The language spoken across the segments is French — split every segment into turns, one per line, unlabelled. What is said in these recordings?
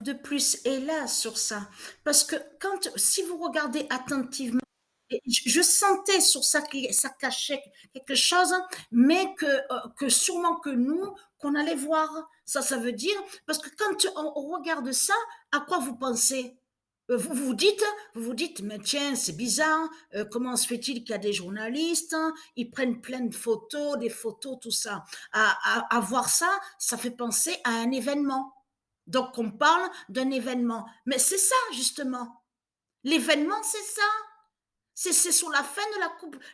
de plus est là sur ça. Parce que si vous regardez attentivement, et je sentais sur ça que ça cachait quelque chose, mais que sûrement que nous, qu'on allait voir. Ça veut dire, parce que quand on regarde ça, à quoi vous pensez? Vous vous dites, mais tiens, c'est bizarre, comment se fait-il qu'il y a des journalistes, hein, ils prennent plein de photos, des photos, tout ça. À voir ça, ça fait penser à un événement. Donc, on parle d'un événement. Mais c'est ça, justement. L'événement, c'est ça. C'est sur la fin de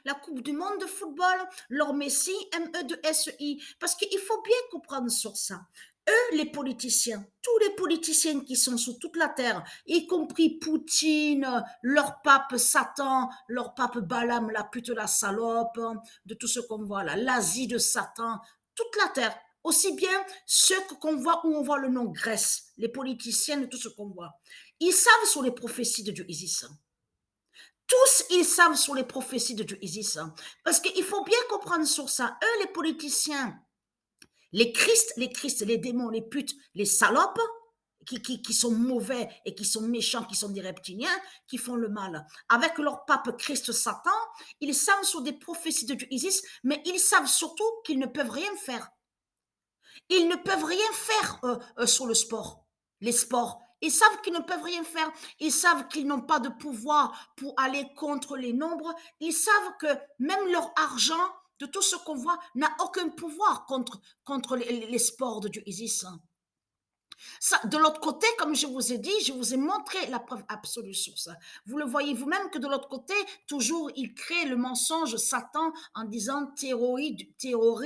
la coupe du Monde de football, leur Messi, MEI. Parce qu'il faut bien comprendre sur ça. Eux, les politiciens, tous les politiciens qui sont sur toute la terre, y compris Poutine, leur pape Satan, leur pape Balaam, la pute, la salope, de tout ce qu'on voit là, l'Asie de Satan, toute la terre, aussi bien ceux qu'on voit où on voit le nom Grèce, les politiciens de tout ce qu'on voit. Ils savent sur les prophéties de Dieu Isis. Tous, ils savent sur les prophéties de Dieu Isis. Parce qu'il faut bien comprendre sur ça. Eux, les politiciens, les démons, les putes, les salopes, qui sont mauvais et qui sont méchants, qui sont des reptiliens, qui font le mal. Avec leur pape Christ Satan, ils savent sur des prophéties de Dieu Isis, mais ils savent surtout qu'ils ne peuvent rien faire. Ils ne peuvent rien faire sur le sport, les sports. Ils savent qu'ils ne peuvent rien faire. Ils savent qu'ils n'ont pas de pouvoir pour aller contre les nombres. Ils savent que même leur argent, de tout ce qu'on voit, n'a aucun pouvoir contre les sports de Dieu Isis. Ça, de l'autre côté, comme je vous ai dit, je vous ai montré la preuve absolue sur ça. Vous le voyez vous-même que de l'autre côté, toujours, il crée le mensonge Satan en disant théorie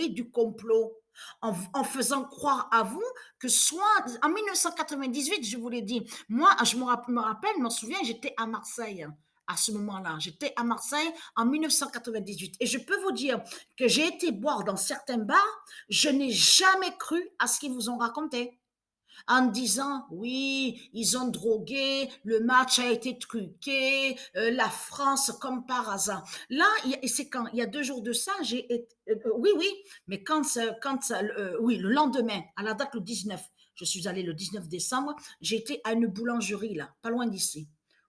du complot. En faisant croire à vous que soit en 1998, je vous l'ai dit, moi, me rappelle, me souviens, j'étais à Marseille à ce moment-là. J'étais à Marseille en 1998. Et je peux vous dire que j'ai été boire dans certains bars, je n'ai jamais cru à ce qu'ils vous ont raconté en disant oui, ils ont drogué, le match a été truqué, la France comme par hasard. Là, c'est quand il y a 2 jours de ça, oui, oui, mais oui, le lendemain, à la date le 19, je suis allée le 19 décembre, j'ai été à une boulangerie là, pas loin d'ici,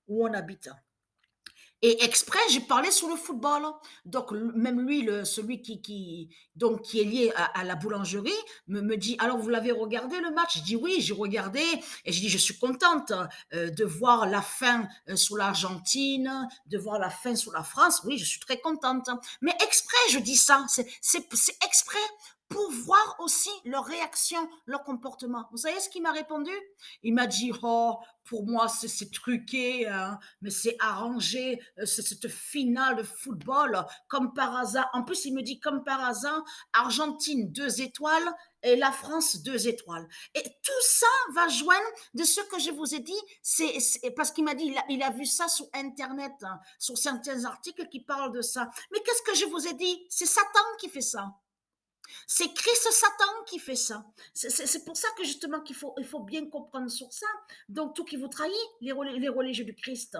où on habite. Et exprès, j'ai parlé sur le football. Donc, même lui, celui donc, qui est lié à la boulangerie, me dit, alors vous l'avez regardé le match? Je dis oui, j'ai regardé. Et je dis, je suis contente de voir la fin sur l'Argentine, de voir la fin sur la France. Oui, je suis très contente. Mais exprès, je dis ça. C'est exprès pour voir aussi leur réaction, leur comportement. Vous savez ce qu'il m'a répondu? Il m'a dit, oh, pour moi, c'est truqué, hein, mais c'est arrangé, c'est cette finale de football, comme par hasard. En plus, il me dit, comme par hasard, Argentine, 2 étoiles, et la France, 2 étoiles. Et tout ça va joindre de ce que je vous ai dit, parce qu'il m'a dit, il a vu ça sur Internet, hein, sur certains articles qui parlent de ça. Mais qu'est-ce que je vous ai dit? C'est Satan qui fait ça. C'est Christ Satan qui fait ça. C'est pour ça que justement il faut bien comprendre sur ça. Donc tout qui vous trahit, les religieux du Christ.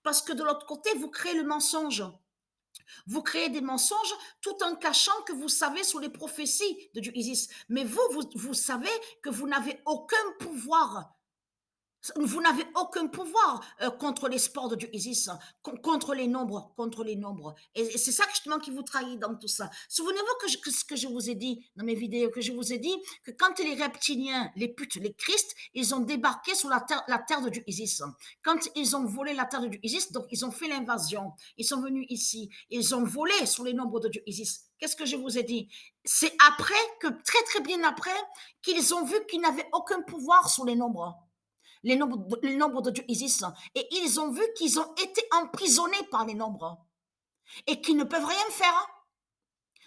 Parce que de l'autre côté, vous créez le mensonge. Vous créez des mensonges tout en cachant que vous savez sur les prophéties de Dieu Isis. Mais vous savez que vous n'avez aucun pouvoir. Vous n'avez aucun pouvoir contre les sports de Dieu Isis, contre les nombres, contre les nombres. Et c'est ça justement qui vous trahit dans tout ça. Souvenez-vous que ce que je vous ai dit dans mes vidéos, que je vous ai dit que quand les reptiliens, les putes, les Christ, ils ont débarqué sur la terre de Dieu Isis. Quand ils ont volé la terre de Dieu Isis, donc ils ont fait l'invasion. Ils sont venus ici. Ils ont volé sur les nombres de Dieu Isis. Qu'est-ce que je vous ai dit? C'est après que, très très bien après, qu'ils ont vu qu'ils n'avaient aucun pouvoir sur les nombres, les nombres de Dieu Isis. Et ils ont vu qu'ils ont été emprisonnés par les nombres et qu'ils ne peuvent rien faire.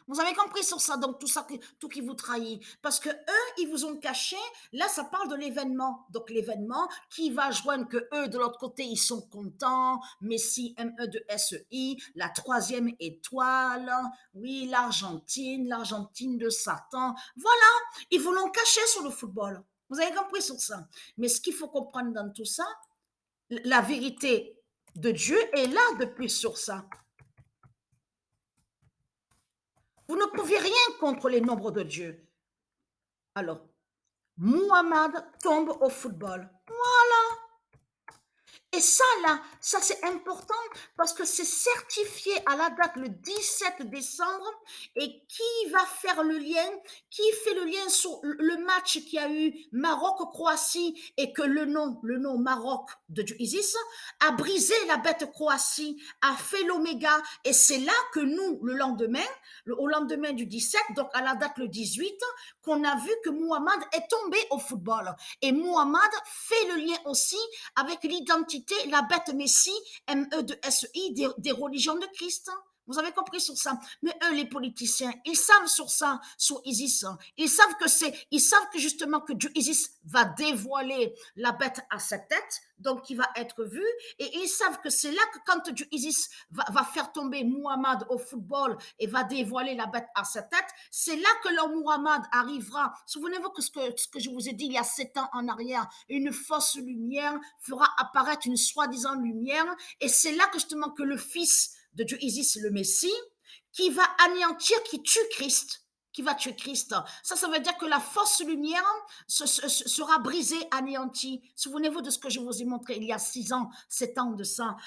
Vous avez compris sur ça, donc tout ça, tout qui vous trahit. Parce que eux, ils vous ont caché, là, ça parle de l'événement. Donc l'événement qui va joindre que eux, de l'autre côté, ils sont contents. Messi, MEI, la 3e étoile. Oui, l'Argentine de Satan. Voilà, ils vous l'ont caché sur le football. Vous avez compris sur ça. Mais ce qu'il faut comprendre dans tout ça, la vérité de Dieu est là depuis sur ça. Vous ne pouvez rien contre les nombres de Dieu. Alors, Muhammad tombe au football. Et ça, là, ça c'est important parce que c'est certifié à la date le 17 décembre. Et qui va faire le lien? Qui fait le lien sur le match qui a eu Maroc-Croatie et que le nom Maroc du ISIS a brisé la bête Croatie, a fait l'oméga. Et c'est là que nous, le lendemain, au lendemain du 17, donc à la date le 18, qu'on a vu que Muhammad est tombé au football. Et Muhammad fait le lien aussi avec l'identité, la bête Messie, MESI, des religions de Christ. Vous avez compris sur ça. Mais eux, les politiciens, ils savent sur ça, sur Isis. Ils savent que justement que Dieu Isis va dévoiler la bête à sa tête, donc qui va être vue. Et ils savent que c'est là que quand Dieu Isis va faire tomber Muhammad au football et va dévoiler la bête à sa tête, c'est là que leur Muhammad arrivera. Souvenez-vous que ce que je vous ai dit il y a 7 ans en arrière, une fausse lumière fera apparaître une soi-disant lumière. Et c'est là que justement que le fils de Dieu Isis, le Messie, qui va anéantir, qui tue Christ, qui va tuer Christ. Ça veut dire que la fausse lumière sera brisée, anéantie. Souvenez-vous de ce que je vous ai montré il y a 6 ans, 7 ans de ça.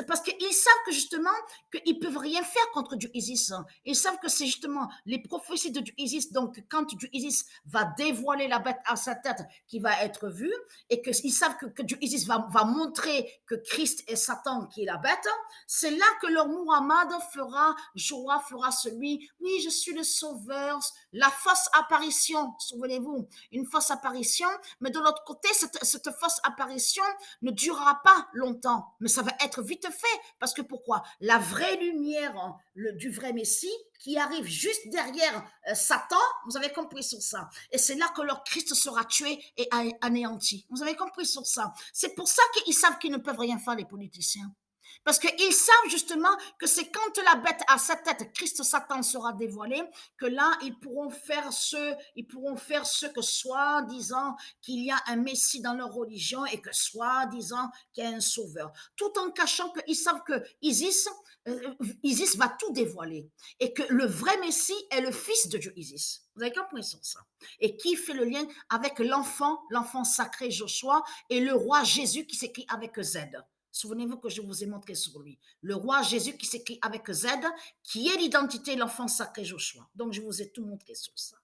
Parce qu'ils savent que justement, qu'ils ne peuvent rien faire contre Dieu Isis. Ils savent que c'est justement les prophéties de Dieu Isis. Donc, quand Dieu Isis va dévoiler la bête à sa tête qui va être vue, et qu'ils savent que Dieu Isis va montrer que Christ est Satan qui est la bête, c'est là que leur Muhammad fera celui, oui, je suis le sauveur, la fausse apparition, souvenez-vous, une fausse apparition, mais de l'autre côté, cette fausse apparition ne durera pas longtemps, mais ça va être vite fait, parce que pourquoi? La vraie lumière du vrai Messie, qui arrive juste derrière Satan, vous avez compris sur ça. Et c'est là que leur Christ sera tué et anéanti. Vous avez compris sur ça. C'est pour ça qu'ils savent qu'ils ne peuvent rien faire, les politiciens. Parce qu'ils savent justement que c'est quand la bête à sa tête, Christ Satan sera dévoilé, que là, ils pourront faire ce que soi-disant qu'il y a un Messie dans leur religion et que soi-disant qu'il y a un sauveur. Tout en cachant qu'ils savent que Isis va tout dévoiler et que le vrai Messie est le fils de Dieu Isis. Vous avez compris sur ça? Et qui fait le lien avec l'enfant sacré Joshua et le roi Jésus qui s'écrit avec Z. Souvenez-vous que je vous ai montré sur lui. Le roi Jésus qui s'écrit avec Z, qui est l'identité de l'enfant sacré Joshua. Donc, je vous ai tout montré sur ça.